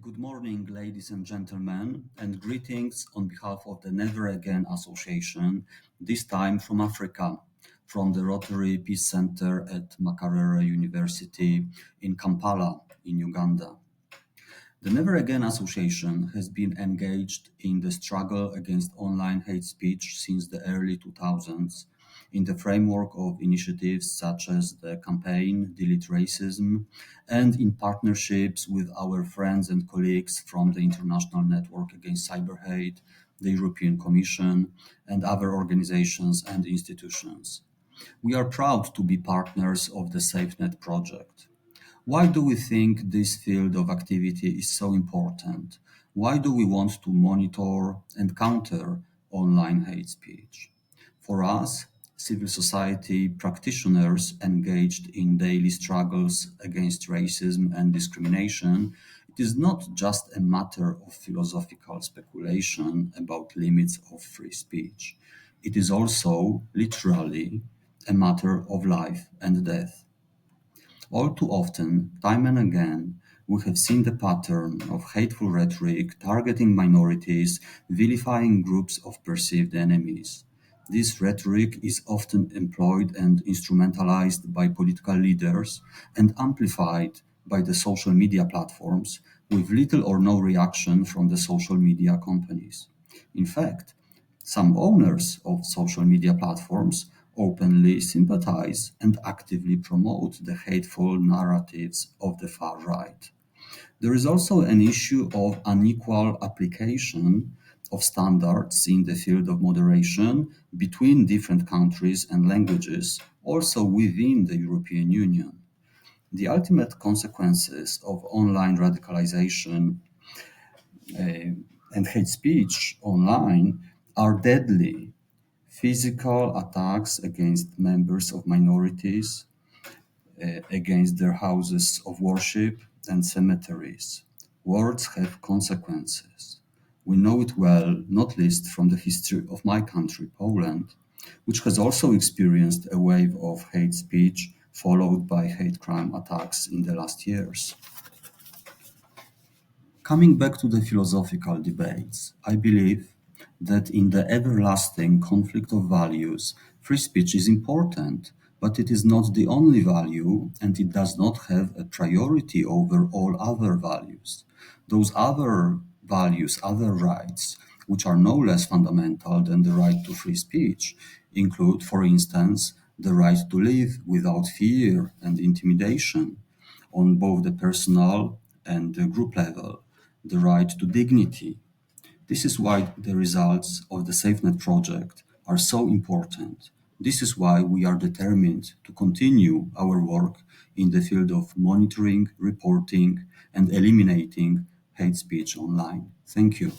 Good morning, ladies and gentlemen, and greetings on behalf of the Never Again Association, this time from Africa, from the Rotary Peace Center at Makerere University in Kampala, in Uganda. The Never Again Association has been engaged in the struggle against online hate speech since the early 2000s in the framework of initiatives such as the campaign Delete Racism and in partnerships with our friends and colleagues from the International Network Against Cyber Hate, the European Commission, and other organizations and institutions. We are proud to be partners of the SafeNet project. Why do we think this field of activity is so important? Why do we want to monitor and counter online hate speech? For us, civil society practitioners engaged in daily struggles against racism and discrimination, it is not just a matter of philosophical speculation about limits of free speech. It is also, literally, a matter of life and death. All too often, time and again, we have seen the pattern of hateful rhetoric targeting minorities, vilifying groups of perceived enemies. This rhetoric is often employed and instrumentalized by political leaders and amplified by the social media platforms with little or no reaction from the social media companies. In fact, some owners of social media platforms openly sympathize and actively promote the hateful narratives of the far right. There is also an issue of unequal application of standards in the field of moderation between different countries and languages, also within the European Union. The ultimate consequences of online radicalization and hate speech online are deadly. Physical attacks against members of minorities, against their houses of worship and cemeteries. Words have consequences. We know it well, not least from the history of my country, Poland, which has also experienced a wave of hate speech followed by hate crime attacks in the last years. Coming back to the philosophical debates, I believe that in the everlasting conflict of values, free speech is important, but it is not the only value and it does not have a priority over all other values. Those other values, other rights, which are no less fundamental than the right to free speech, include, for instance, the right to live without fear and intimidation on both the personal and the group level, the right to dignity. This is why the results of the SafeNet project are so important. This is why we are determined to continue our work in the field of monitoring, reporting, and eliminating hate speech online. Thank you.